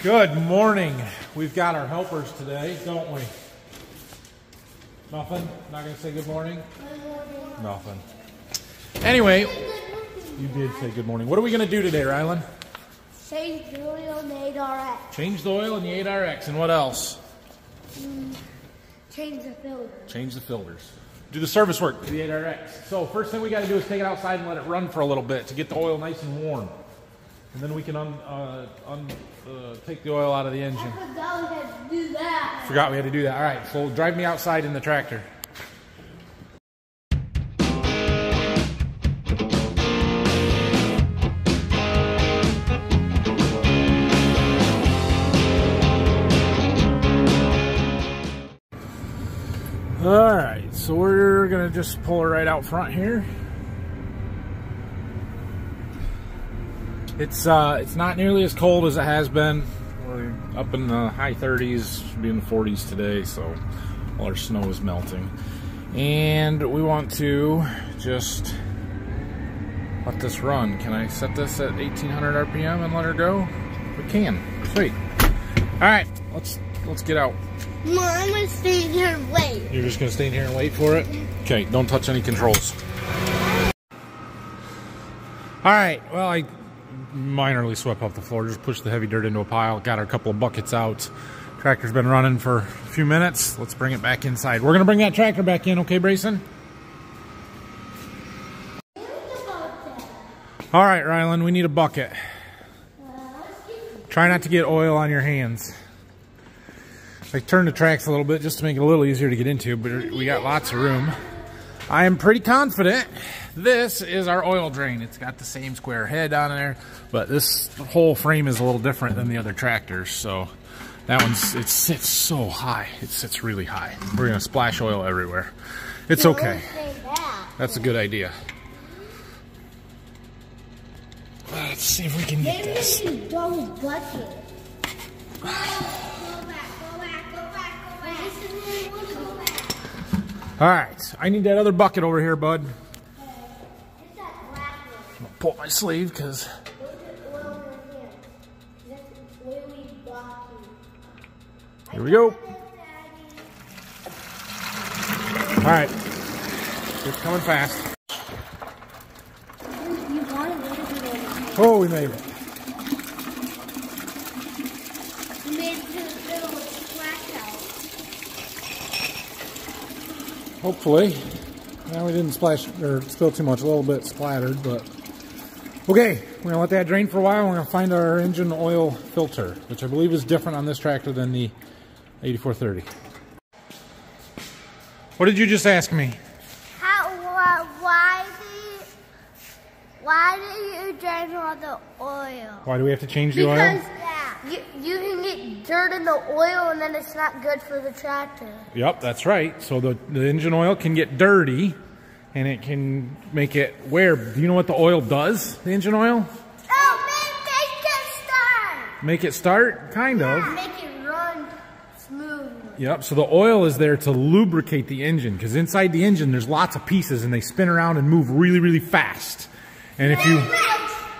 Good morning. We've got our helpers today, don't we? Nothing? Not going to say good morning? Good morning. Nothing. Anyway, you did say good morning. What are we going to do today, Rylan? Change the oil in the 8RX. Change the oil in the 8RX. And what else? Change the filter. Change the filters. Do the service work to the 8RX. So first thing we got to do is take it outside and let it run for a little bit to get the oil nice and warm. And then we can take the oil out of the engine. I forgot we had to do that. Forgot we had to do that. All right, so drive me outside in the tractor. All right, so we're gonna just pull it right out front here. It's not nearly as cold as it has been. We're up in the high 30s, should be in the 40s today, so all our snow is melting. And we want to just let this run. Can I set this at 1800 RPM and let her go? We can. Sweet. All right, let's get out. Mom, I'm gonna stay here and wait. You're just gonna stay in here and wait for it? Okay, don't touch any controls. All right, well, I minorly swept off the floor, just pushed the heavy dirt into a pile, got our couple of buckets out. Tractor's been running for a few minutes. Let's bring it back inside. We're gonna bring that tractor back in, okay, Brayson? All right, Rylan, we need a bucket. Try not to get oil on your hands. I turned the tracks a little bit just to make it a little easier to get into, but we got lots of room. I am pretty confident this is our oil drain. It's got the same square head on there, but this whole frame is a little different than the other tractors. So that one's, it sits so high. It sits really high. We're gonna splash oil everywhere. It's okay. That's a good idea. Let's see if we can get this. All right, I need that other bucket over here, bud. I'll pull my sleeve because. Here we go. All right, it's coming fast. Oh, we made it. Hopefully. Well, we didn't splash or spill too much, a little bit splattered, but okay, we're gonna let that drain for a while. We're gonna find our engine oil filter, which I believe is different on this tractor than the 8430. What did you just ask me? Why do you drain all the oil? Why do we have to change the oil? Because you can get dirt in the oil and then it's not good for the tractor. Yep, that's right. So the engine oil can get dirty and it can make it wear. Do you know what the oil does, the engine oil? Oh, make it start. Make it start? Kind of. Make it run smooth. Yep, so the oil is there to lubricate the engine because inside the engine there's lots of pieces and they spin around and move really, really fast. And if you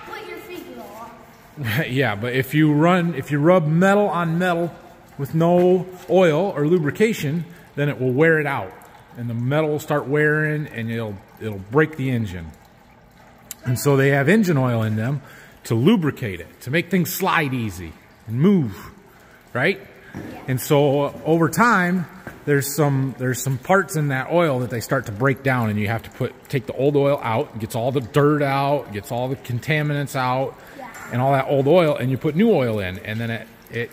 put your feet on. Right, yeah, but if you rub metal on metal with no oil or lubrication, then it will wear it out. And the metal will start wearing and it'll break the engine. And so they have engine oil in them to lubricate it, to make things slide easy and move, right? Yeah. And so over time, there's some parts in that oil that they start to break down, and you have to take the old oil out, gets all the dirt out, gets all the contaminants out, and all that old oil, and you put new oil in, and then it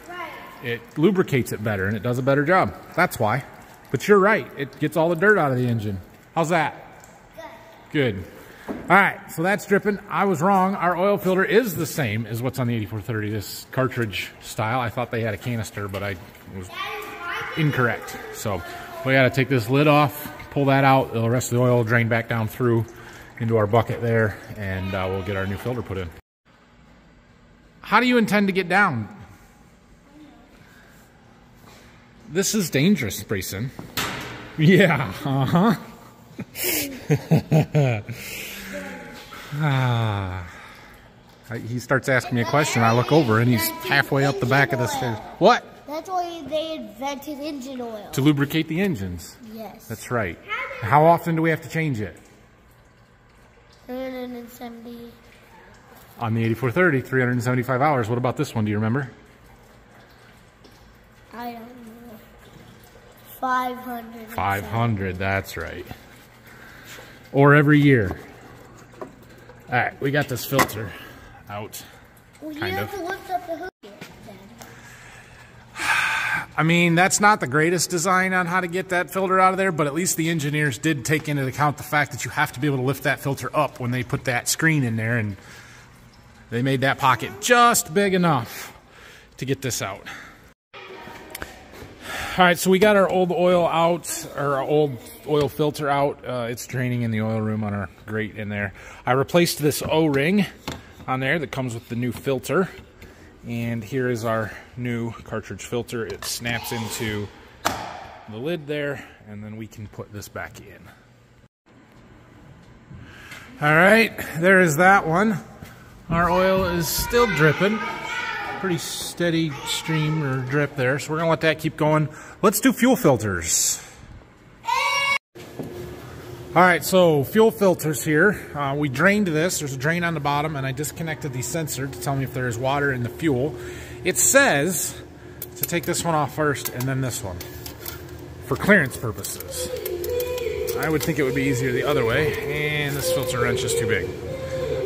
lubricates it better, and it does a better job. That's why. But you're right, it gets all the dirt out of the engine. How's that? Good. Good. All right, so that's dripping. I was wrong. Our oil filter is the same as what's on the 8430, this cartridge style. I thought they had a canister, but I was incorrect. So we got to take this lid off, pull that out. The rest of the oil will drain back down through into our bucket there, and we'll get our new filter put in. How do you intend to get down? This is dangerous, Brayson. Yeah, uh-huh. He starts asking me a question. I look over and he's halfway up the back of the stairs. What? That's why they invented engine oil. To lubricate the engines. Yes. That's right. How often do we have to change it? 370. On the 8430, 375 hours. What about this one? Do you remember? I don't know. 500. 500, that's right. Or every year. All right, we got this filter out. Well, you have to lift up the hood. I mean, that's not the greatest design on how to get that filter out of there, but at least the engineers did take into account the fact that you have to be able to lift that filter up when they put that screen in there, and they made that pocket just big enough to get this out. All right, so we got our old oil out, or our old oil filter out. It's draining in the oil room on our grate in there. I replaced this O-ring on there that comes with the new filter. And here is our new cartridge filter. It snaps into the lid there, and then we can put this back in. All right, there is that one. Our oil is still dripping. Pretty steady stream or drip there, so we're gonna let that keep going. Let's do fuel filters. All right, so fuel filters here. We drained this. There's a drain on the bottom, and I disconnected the sensor to tell me if there is water in the fuel. It says to take this one off first and then this one for clearance purposes. I would think it would be easier the other way, and this filter wrench is too big.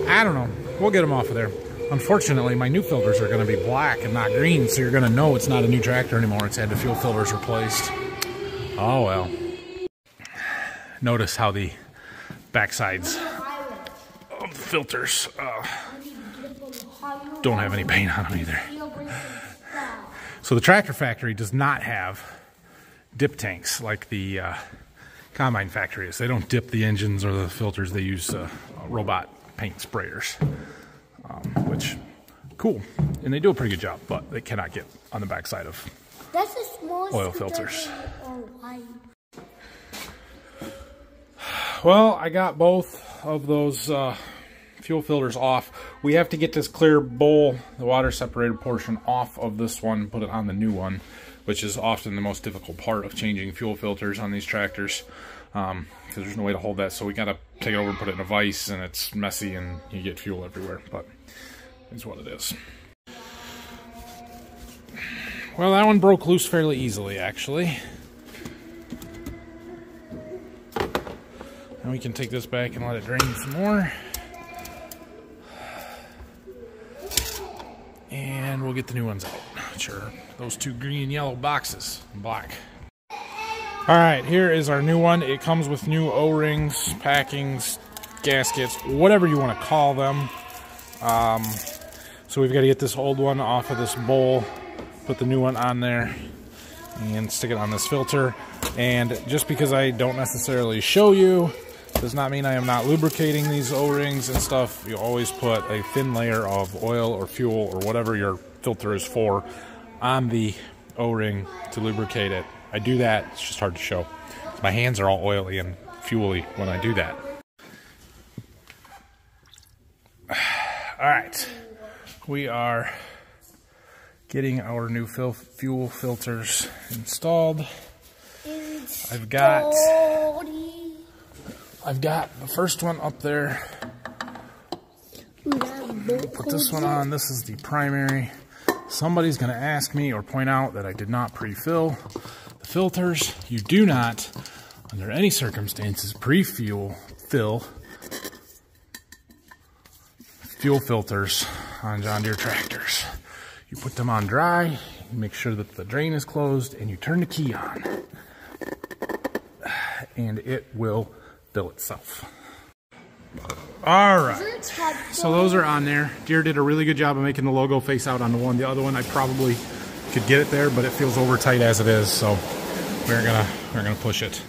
I don't know. We'll get them off of there. Unfortunately, my new filters are going to be black and not green, so you're going to know it's not a new tractor anymore. It's had the fuel filters replaced. Oh, well. Notice how the backsides of the filters don't have any paint on them either. So the Tractor Factory does not have dip tanks like the Combine Factory is. They don't dip the engines or the filters. They use robot paint sprayers. Which, cool, and they do a pretty good job, but they cannot get on the backside of oil filters. Well, I got both of those fuel filters off. We have to get this clear bowl, the water separated portion, off of this one, put it on the new one, which is often the most difficult part of changing fuel filters on these tractors, because there's no way to hold that. So we got to take it over and put it in a vise, and it's messy and you get fuel everywhere, but it's what it is. Well, that one broke loose fairly easily, actually. And we can take this back and let it drain some more. And we'll get the new ones out. Sure, those two green and yellow boxes, black. All right, here is our new one. It comes with new O-rings, packings, gaskets, whatever you want to call them. So we've got to get this old one off of this bowl, put the new one on there, and stick it on this filter. And just because I don't necessarily show you does not mean I am not lubricating these O-rings and stuff. You always put a thin layer of oil or fuel or whatever your filter is for on the O-ring to lubricate it. I do that, it's just hard to show. My hands are all oily and fuely when I do that. All right, we are getting our new fuel filters installed. I've got the first one up there. Put this one on. This is the primary. Somebody's going to ask me or point out that I did not pre-fill the filters. You do not, under any circumstances, pre-fill fuel filters on John Deere tractors. You put them on dry, you make sure that the drain is closed, and you turn the key on. And it will fill itself. All right, so those are on there. Deere did a really good job of making the logo face out on the one. The other one, I probably could get it there, but it feels over tight as it is, so we're gonna push it.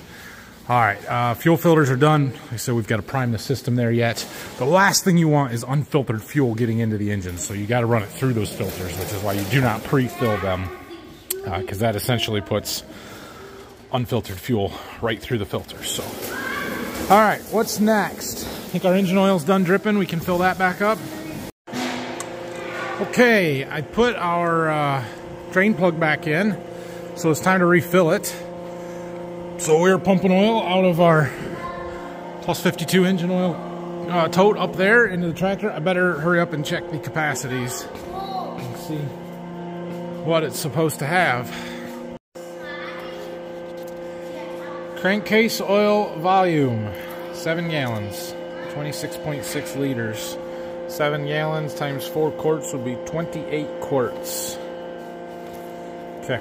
All right, fuel filters are done. Like I said, we've got to prime the system there yet. The last thing you want is unfiltered fuel getting into the engine, so you got to run it through those filters, which is why you do not pre-fill them, because that essentially puts unfiltered fuel right through the filters. So, all right, what's next? I think our engine oil's done dripping. We can fill that back up. Okay, I put our drain plug back in, so it's time to refill it. So we're pumping oil out of our plus 52 engine oil tote up there into the tractor. I better hurry up and check the capacities and see what it's supposed to have. Crankcase oil volume, 7 gallons, 26.6 liters. 7 gallons times 4 quarts would be 28 quarts. Okay.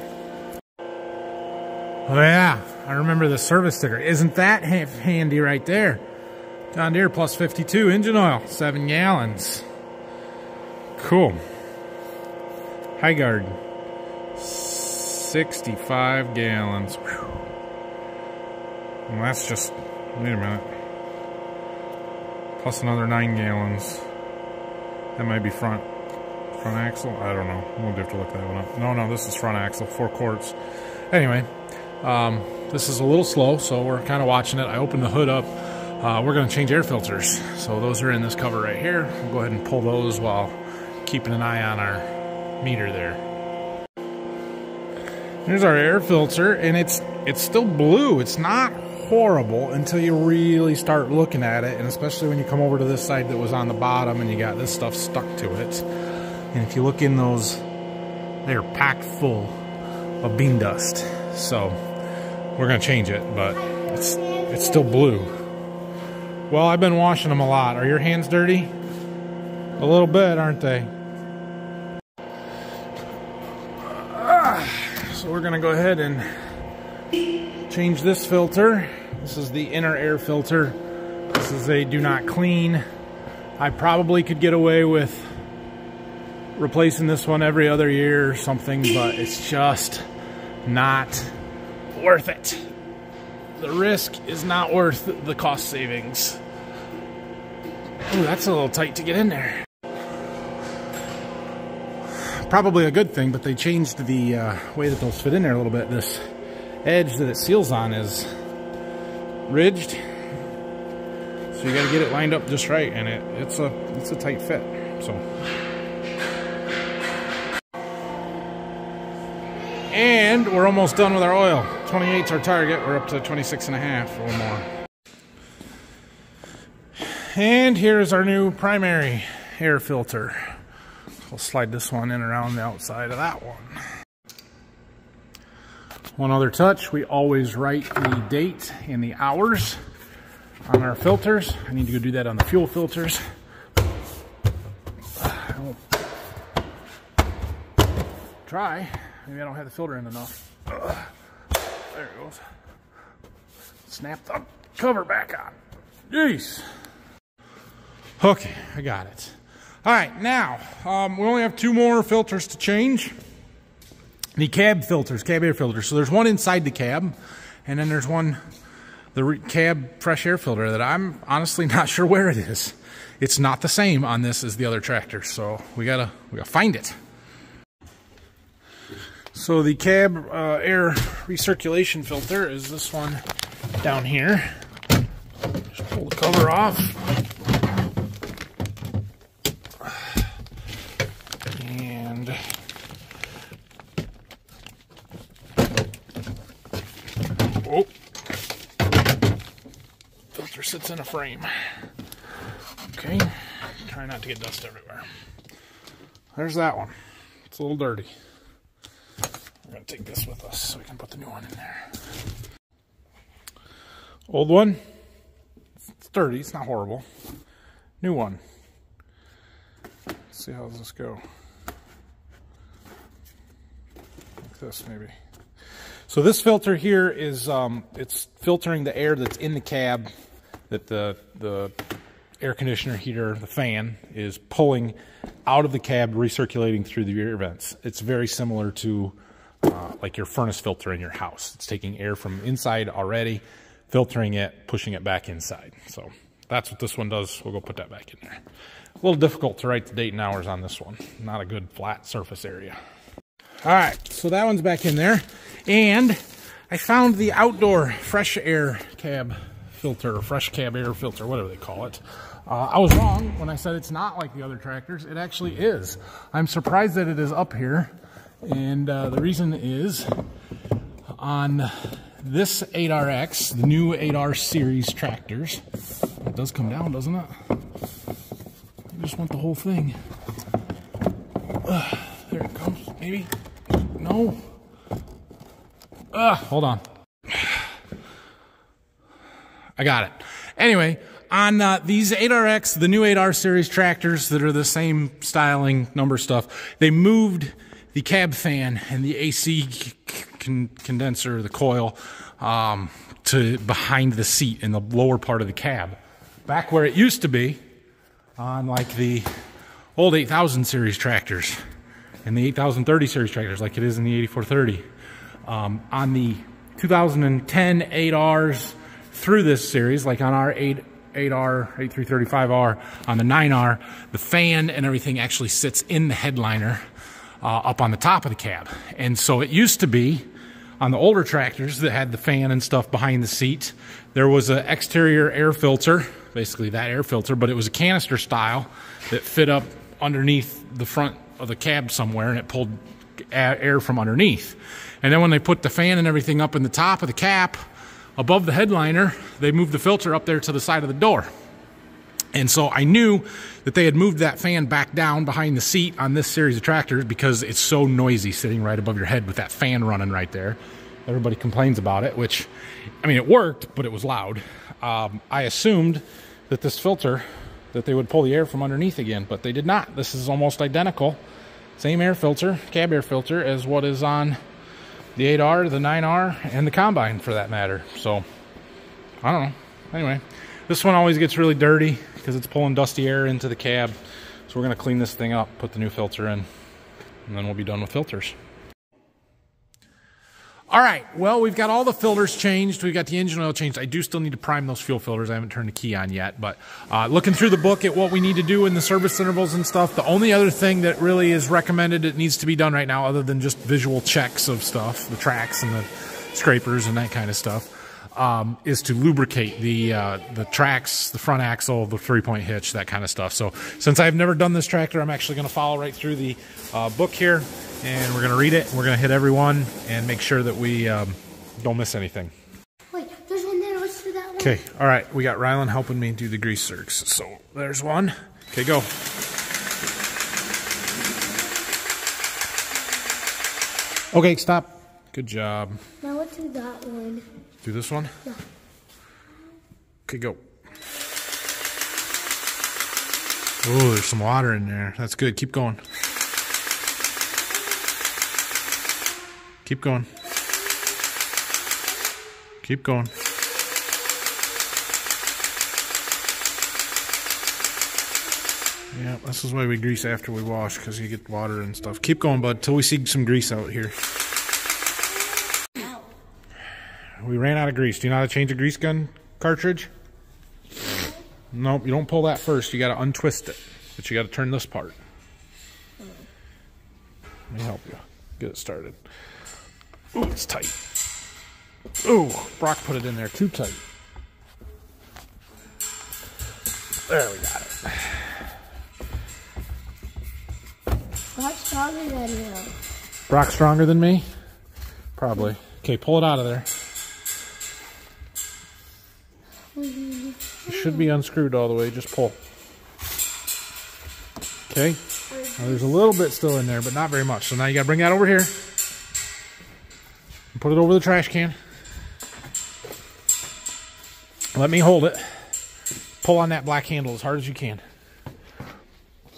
Oh yeah, I remember the service sticker. Isn't that handy right there? John Deere plus 52 engine oil, 7 gallons. Cool. High Guard, 65 gallons. Whew. Well, that's just, wait a minute. Plus another 9 gallons. That might be front axle. I don't know. We'll have to look that one up. No, this is front axle, 4 quarts. Anyway, this is a little slow, so we're kind of watching it. I opened the hood up. We're going to change air filters. So those are in this cover right here. We'll go ahead and pull those while keeping an eye on our meter there. Here's our air filter, and it's still blue. It's not horrible until you really start looking at it, and especially when you come over to this side that was on the bottom and you got this stuff stuck to it. And if you look in those, they're packed full of bean dust. So we're gonna change it, but it's still blue. Well, I've been washing them a lot. Are your hands dirty? A little bit, aren't they? So we're gonna go ahead and change this filter. This is the inner air filter. This is a do not clean. I probably could get away with replacing this one every other year or something, but it's just not worth it. The risk is not worth the cost savings. Ooh, that's a little tight to get in there. Probably a good thing, but they changed the way that those fit in there a little bit. This edge that it seals on is ridged, so you got to get it lined up just right, and it's a tight fit. So, and we're almost done with our oil. 28's our target. We're up to 26.5 or more. And here's our new primary air filter. We'll slide this one in around the outside of that one. One other touch, we always write the date and the hours on our filters. I need to go do that on the fuel filters. Try. Maybe I don't have the filter in enough. There it goes. Snap the cover back on. Jeez. Okay, I got it. All right, now, we only have 2 more filters to change. The cab filters, cab air filters. So there's one inside the cab, and then there's one, the cab fresh air filter that I'm honestly not sure where it is. It's not the same on this as the other tractor, so we gotta find it. So the cab air recirculation filter is this one down here. Just pull the cover off. And oh, filter sits in a frame. Okay, try not to get dust everywhere. There's that one. It's a little dirty. We're gonna take this with us so we can put the new one in there. Old one, it's dirty, it's not horrible. New one. Let's see how does this go. Like this maybe. So this filter here is it's filtering the air that's in the cab that the air conditioner heater, the fan, is pulling out of the cab, recirculating through the air vents. It's very similar to like your furnace filter in your house. It's taking air from inside already, filtering it, pushing it back inside. So that's what this one does. We'll go put that back in there. A little difficult to write the date and hours on this one. Not a good flat surface area. All right, so that one's back in there. And I found the outdoor fresh air cab filter, or fresh cab air filter, whatever they call it. I was wrong when I said it's not like the other tractors. It actually is. I'm surprised that it is up here. And the reason is on this 8RX, the new 8R series tractors, it does come down, doesn't it? I just want the whole thing. There it comes, maybe. No. Hold on. I got it. Anyway, on these 8RX, the new 8R series tractors that are the same styling number stuff, they moved the cab fan and the AC condenser, the coil, to behind the seat in the lower part of the cab. Back where it used to be on like the old 8000 series tractors and the 8030 series tractors like it is in the 8430. On the 2010 8Rs through this series, like on our 8R, 8335R, on the 9R, the fan and everything actually sits in the headliner up on the top of the cab. And so it used to be on the older tractors that had the fan and stuff behind the seat, there was an exterior air filter, basically that air filter, but it was a canister style that fit up underneath the front of the cab somewhere, and it pulled air from underneath. And then when they put the fan and everything up in the top of the cap, above the headliner, they moved the filter up there to the side of the door. And so I knew that they had moved that fan back down behind the seat on this series of tractors because it's so noisy sitting right above your head with that fan running right there. Everybody complains about it, which, I mean, it worked, but it was loud. I assumed that this filter, that they would pull the air from underneath again, but they did not. This is almost identical. Same air filter, cab air filter, as what is on the 8R, the 9R, and the Combine for that matter. So, I don't know. Anyway, this one always gets really dirty because it's pulling dusty air into the cab. So we're going to clean this thing up, put the new filter in, and then we'll be done with filters. All right, well, we've got all the filters changed. We've got the engine oil changed. I do still need to prime those fuel filters. I haven't turned the key on yet, but looking through the book at what we need to do in the service intervals and stuff, the only other thing that really is recommended that needs to be done right now, other than just visual checks of stuff, the tracks and the scrapers and that kind of stuff, is to lubricate the tracks, the front axle, the three-point hitch, that kind of stuff. So since I've never done this tractor, I'm actually going to follow right through the book here, and we're going to read it. We're going to hit every one and make sure that we don't miss anything. Wait, there's one there. Let's do that one. Okay, all right. We got Rylan helping me do the grease zerks. So there's one. Okay, go. Okay, stop. Good job. Now let's do that one. Do this one? Yeah. Okay, go. Oh, there's some water in there. That's good. Keep going. Keep going. Keep going. Yeah, this is why we grease after we wash, because you get water and stuff. Keep going, bud, till we see some grease out here. We ran out of grease. Do you know how to change a grease gun cartridge? Nope, you don't pull that first. You got to untwist it. But you got to turn this part. Let me help you. Get it started. Ooh, it's tight. Ooh, Brock put it in there too tight. There, we got it. Brock's stronger than you. Brock's stronger than me? Probably. Okay, pull it out of there. You should be unscrewed all the way. Just pull. Okay. Now, there's a little bit still in there, but not very much. So now you got to bring that over here. And put it over the trash can. Let me hold it. Pull on that black handle as hard as you can.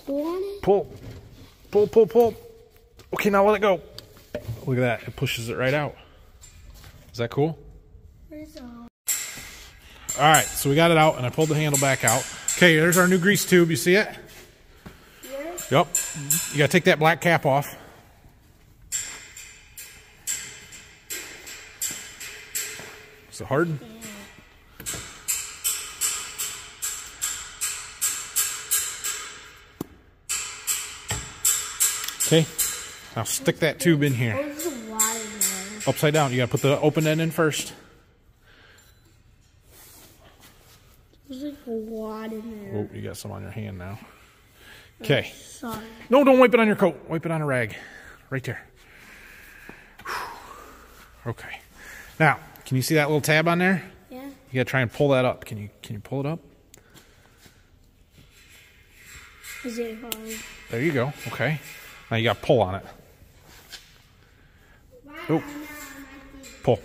Pull on it? Pull. Pull, pull, pull. Okay, now let it go. Look at that. It pushes it right out. Is that cool? All right, so we got it out, and I pulled the handle back out. Okay, there's our new grease tube. You see it? Yeah. Yep. You got to take that black cap off. Is it hard? Yeah. Okay, now stick that tube in here. Upside down. You got to put the open end in first. There's like a lot in there. Oh, you got some on your hand now. Okay. Sorry. No, don't wipe it on your coat. Wipe it on a rag. Right there. Okay. Now, can you see that little tab on there? Yeah. You gotta try and pull that up. Can you pull it up? Is it hard? There you go. Okay. Now you gotta pull on it. Oh. Pull.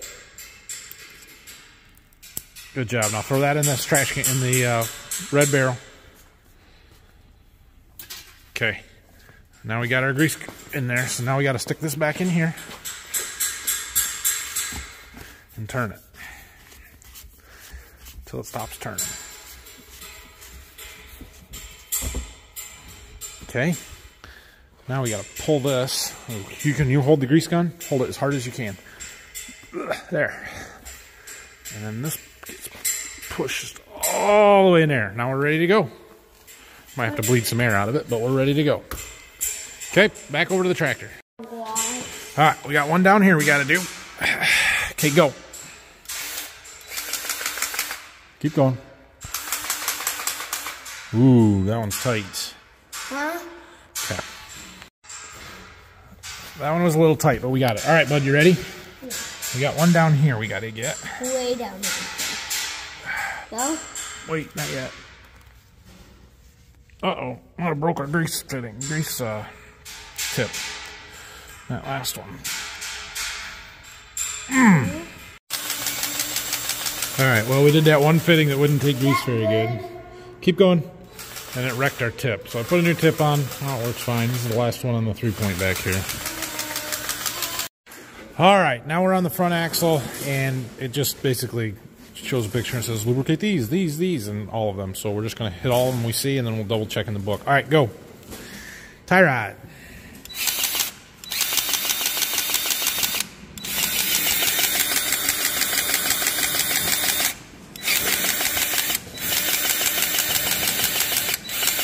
Good job. Now throw that in this trash can, in the red barrel. Okay. Now we got our grease in there, so now we got to stick this back in here and turn it until it stops turning. Okay. Now we got to pull this. You hold the grease gun, hold it as hard as you can. There. And then this gets pushed all the way in there. Now we're ready to go. Might have to bleed some air out of it, but we're ready to go. Okay, back over to the tractor. All right, we got one down here we got to do. Okay, go. Keep going. Ooh, that one's tight. Huh? Okay. That one was a little tight, but we got it. All right, bud, you ready? Yeah. We got one down here we got to get. Way down there. Go? Wait, not yet. Uh-oh, I broke our grease tip. That last one. All right, well, we did that one fitting that wouldn't take grease very good. Keep going. And it wrecked our tip. So I put a new tip on. Oh, it works fine. This is the last one on the 3-point back here. All right, now we're on the front axle, and it just basically shows a picture and says lubricate these, and all of them. So we're just going to hit all of them we see, and then we'll double check in the book. All right, go. Tie rod.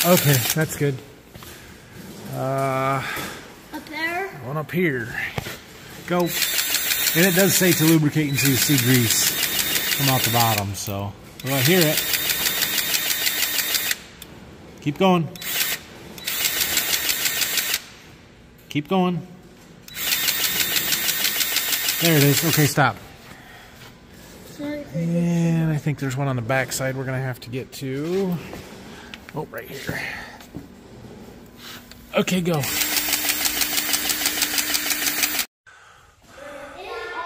Okay, that's good. Up there? One up here. Go. And it does say to lubricate until you see grease come out the bottom, so well, I hear it. Keep going. Keep going. There it is. Okay, stop. And I think there's one on the back side we're going to have to get to. Oh, right here. Okay, go.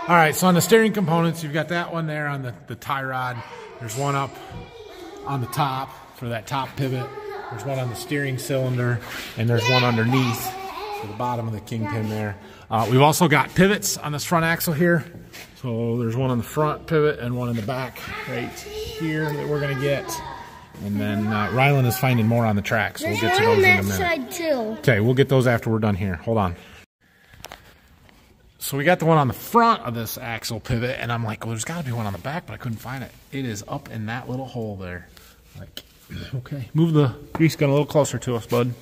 All right, so on the steering components, you've got that one there on the tie rod. There's one up on the top for that top pivot. There's one on the steering cylinder, and there's one underneath for the bottom of the kingpin there. We've also got pivots on this front axle here. So there's one on the front pivot and one in the back right here that we're going to get. And then Rylan is finding more on the track, so we'll get to those in a minute. Side too. Okay, we'll get those after we're done here. Hold on. So we got the one on the front of this axle pivot, and I'm like, well, there's got to be one on the back, but I couldn't find it. It is up in that little hole there. Like, okay, move the grease gun a little closer to us, bud.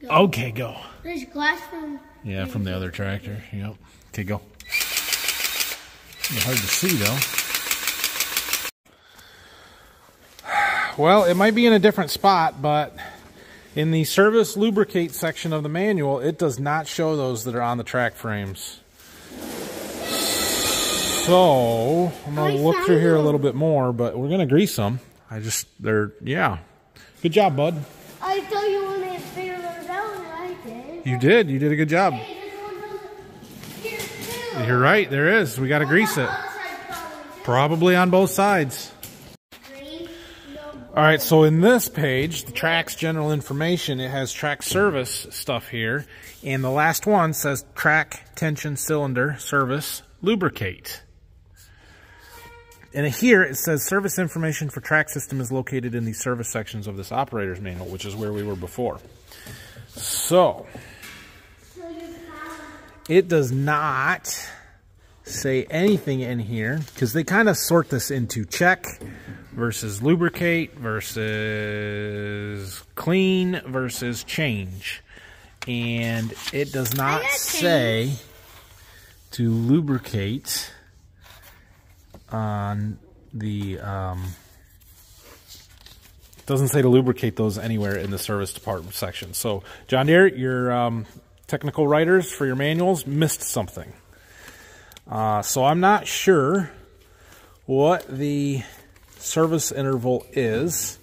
Go. Okay, go. There's glass from... Yeah, from the other tractor. Yep. Okay, go. It's hard to see, though. Well, it might be in a different spot, but in the service lubricate section of the manual, it does not show those that are on the track frames. So, I'm going to look through here a little bit more, but we're going to grease them. Yeah. Good job, bud. I thought you wanted to figure those out, and I did. You did. You did a good job. Hey, there's one here too. You're right. There is. We got to grease it. Probably on both sides. All right, so in this page, the track's general information, it has track service stuff here. And the last one says track tension cylinder service lubricate. And here it says service information for track system is located in the service sections of this operator's manual, which is where we were before. So, it does not say anything in here because they kind of sort this into check versus lubricate versus clean versus change. And it does not say to lubricate on the, doesn't say to lubricate those anywhere in the service department section. So John Deere, your technical writers for your manuals missed something. So I'm not sure what the service interval is.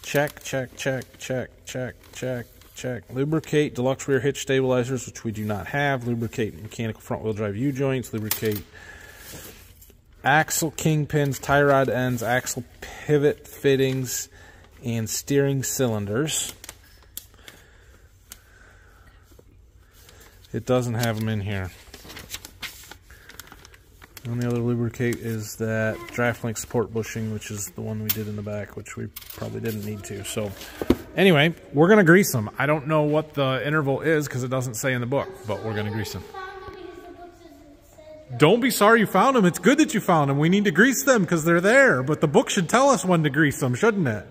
Check, check, check, check, check, check, check. Lubricate deluxe rear hitch stabilizers, which we do not have. Lubricate mechanical front wheel drive U-joints. Lubricate axle kingpins, tie rod ends, axle pivot fittings, and steering cylinders. It doesn't have them in here. The only other lubricate is that draft link support bushing, which is the one we did in the back, which we probably didn't need to. So anyway, we're going to grease them. I don't know what the interval is because it doesn't say in the book, but we're going to grease them. Don't be sorry you found them. It's good that you found them. We need to grease them because they're there, but the book should tell us when to grease them, shouldn't it?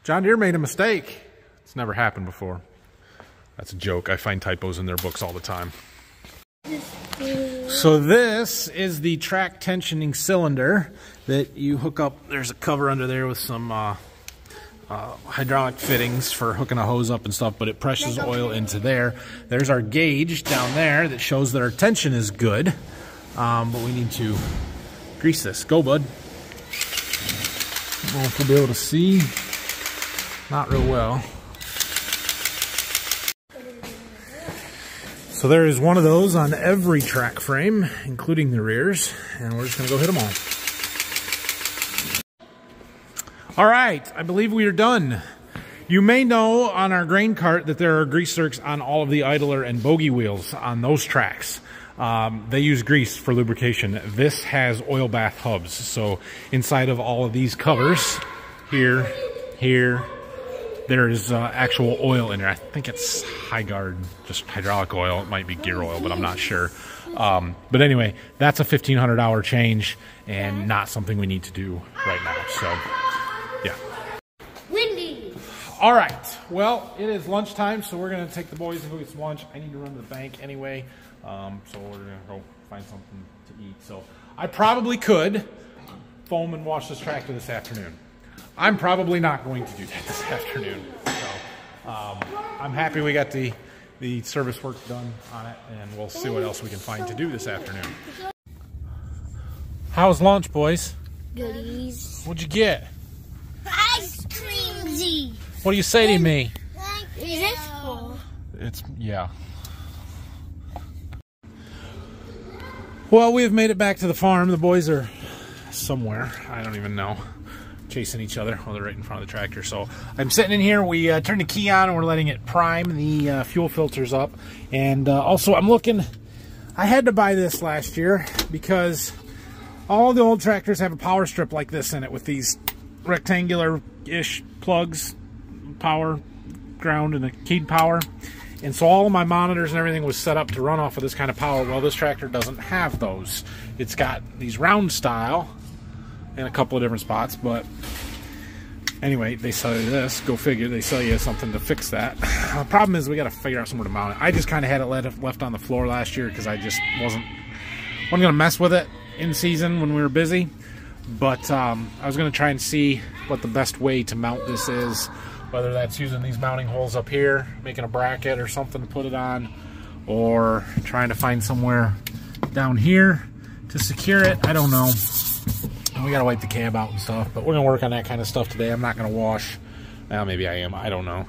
John Deere made a mistake. It's never happened before. That's a joke. I find typos in their books all the time. So this is the track tensioning cylinder that you hook up. There's a cover under there with some hydraulic fittings for hooking a hose up and stuff, but it presses oil into there. There's our gauge down there that shows that our tension is good, but we need to grease this. Go, bud. I don't know if we'll be able to see. Not real well. So there is one of those on every track frame, including the rears, and we're just going to go hit them all. All right, I believe we are done. You may know on our grain cart that there are grease zerks on all of the idler and bogey wheels on those tracks. They use grease for lubrication. This has oil bath hubs, so inside of all of these covers, here, there is actual oil in there. I think it's high guard, just hydraulic oil. It might be gear oil, but I'm not sure. But anyway, that's a $1,500 change and not something we need to do right now. So, yeah. Windy. All right. Well, it is lunchtime, so we're going to take the boys and go get some lunch. I need to run to the bank anyway, so we're going to go find something to eat. So I probably could foam and wash this tractor this afternoon. I'm probably not going to do that this afternoon. So I'm happy we got the service work done on it, and we'll see what else we can find to do this afternoon. How's lunch, boys? Goodies. What'd you get? Ice cream. What do you say to me? Is it full? It's, yeah. Well, we have made it back to the farm. The boys are somewhere. I don't even know. Chasing each other while they're right in front of the tractor. So I'm sitting in here. We turned the key on and we're letting it prime the fuel filters up. And also I'm looking, I had to buy this last year because all the old tractors have a power strip like this in it with these rectangular-ish plugs, power, ground, and a keyed power. And so all of my monitors and everything was set up to run off of this kind of power. Well, this tractor doesn't have those. It's got these round style in a couple of different spots, but anyway, they sell you this. Go figure, they sell you something to fix that. The problem is we got to figure out somewhere to mount it. I just kind of had it left on the floor last year because I just wasn't going to mess with it in season when we were busy. But I was going to try and see what the best way to mount this is, whether that's using these mounting holes up here, making a bracket or something to put it on, or trying to find somewhere down here to secure it. I don't know. We gotta wipe the cab out and stuff, but we're gonna work on that kind of stuff today. I'm not gonna wash. Well, maybe I am. I don't know.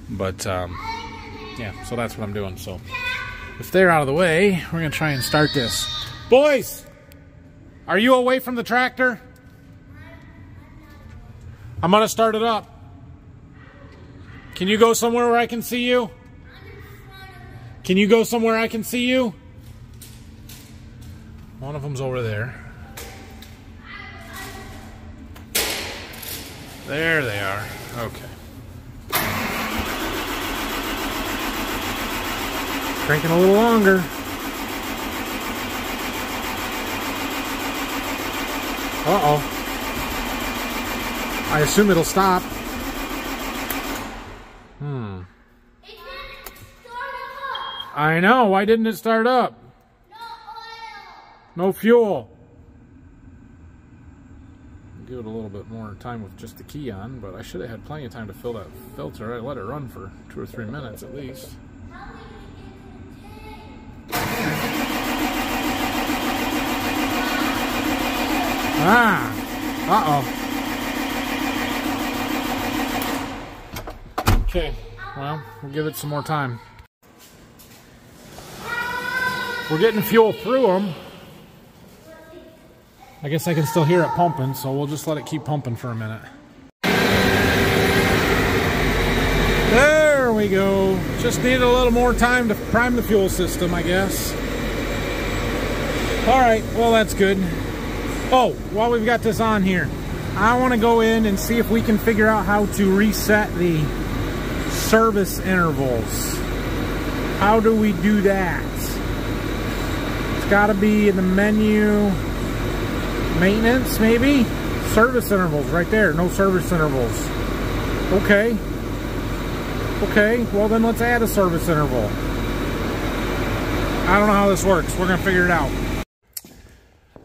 But yeah, so that's what I'm doing. So if they're out of the way, we're gonna try and start this. Boys, are you away from the tractor? I'm gonna start it up. Can you go somewhere where I can see you? Can you go somewhere I can see you? One of them's over there. There they are. Okay. Cranking a little longer. Uh-oh. I assume it'll stop. I know. Why didn't it start up? No oil. No fuel. give it a little bit more time with just the key on, but I should have had plenty of time to fill that filter. I let it run for 2 or 3 minutes at least. Ah! Uh-oh. Okay, well, we'll give it some more time. We're getting fuel through them. I guess I can still hear it pumping, so we'll just let it keep pumping for a minute. There we go. Just needed a little more time to prime the fuel system, I guess. All right, well, that's good. Oh, while we've got this on here, I want to go in and see if we can figure out how to reset the service intervals. How do we do that? It's got to be in the menu. Maintenance, maybe? Service intervals, right there. No service intervals. Okay. Okay, well then let's add a service interval. I don't know how this works. We're going to figure it out.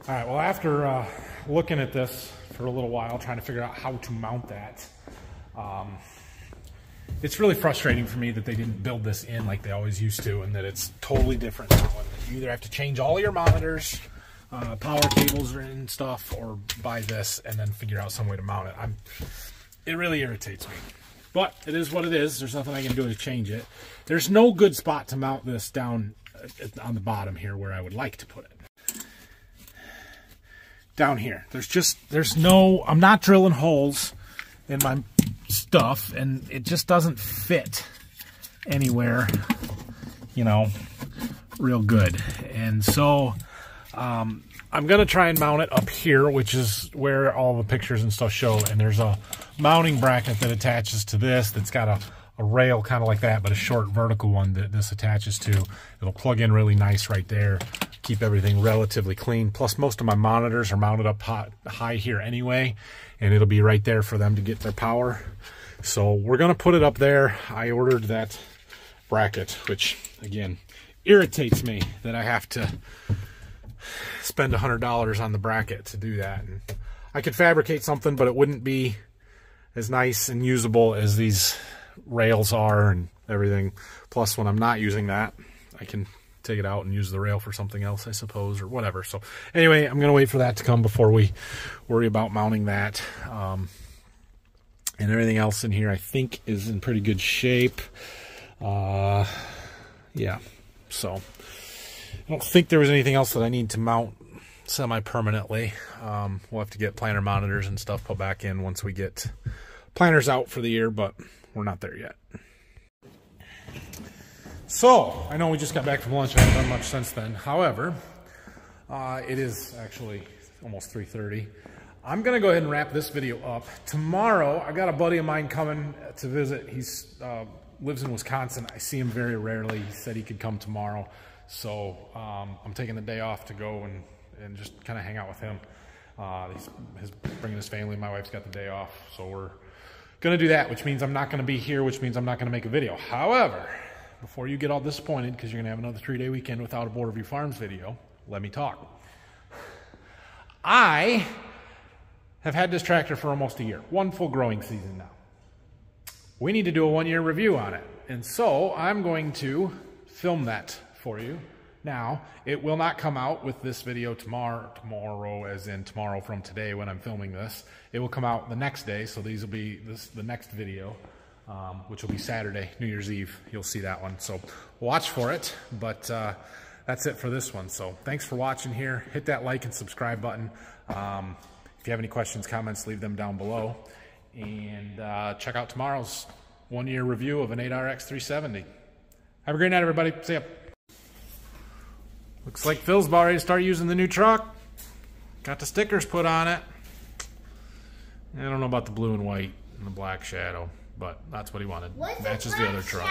Alright, well after looking at this for a little while, trying to figure out how to mount that, it's really frustrating for me that they didn't build this in like they always used to, and that it's totally different now. And you either have to change all your monitors, power cables and stuff, or buy this and then figure out some way to mount it. It really irritates me, but it is what it is. There's nothing I can do to change it. There's no good spot to mount this down on the bottom here where I would like to put it. Down here, there's no, I'm not drilling holes in my stuff, and it just doesn't fit anywhere, you know, real good. And so I'm going to try and mount it up here, which is where all the pictures and stuff show. And there's a mounting bracket that attaches to this that's got a rail kind of like that, but a short vertical one that this attaches to. It'll plug in really nice right there, keep everything relatively clean. Plus, most of my monitors are mounted up high here anyway, and it'll be right there for them to get their power. So we're going to put it up there. I ordered that bracket, which, again, irritates me that I have to spend $100 on the bracket to do that. And I could fabricate something, but it wouldn't be as nice and usable as these rails are and everything. Plus, when I'm not using that, I can take it out and use the rail for something else, I suppose, or whatever. So anyway, I'm going to wait for that to come before we worry about mounting that. And everything else in here, I think, is in pretty good shape. Yeah, so I don't think there was anything else that I need to mount semi-permanently. We'll have to get planner monitors and stuff put back in once we get planners out for the year, but we're not there yet. So, I know we just got back from lunch. I haven't done much since then. However, it is actually almost 3:30. I'm going to go ahead and wrap this video up. Tomorrow, I got a buddy of mine coming to visit. He's lives in Wisconsin. I see him very rarely. He said he could come tomorrow. So I'm taking the day off to go and just kind of hang out with him. He's bringing his family. My wife's got the day off. So we're going to do that, which means I'm not going to be here, which means I'm not going to make a video. However, before you get all disappointed because you're going to have another 3-day weekend without a Border View Farms video, let me talk. I have had this tractor for almost a year. One full growing season now. We need to do a 1-year review on it. And so I'm going to film that for you. Now, it will not come out with this video tomorrow as in tomorrow from today when I'm filming this. It will come out the next day, so these will be the next video, which will be Saturday, New Year's Eve. You'll see that one, so watch for it. But that's it for this one. So thanks for watching here. Hit that like and subscribe button. If you have any questions, comments, leave them down below. And check out tomorrow's 1-year review of an 8RX370. Have a great night, everybody. See ya. Looks like Phil's about ready to start using the new truck. Got the stickers put on it. I don't know about the blue and white and the black shadow, but that's what he wanted. Matches the other truck.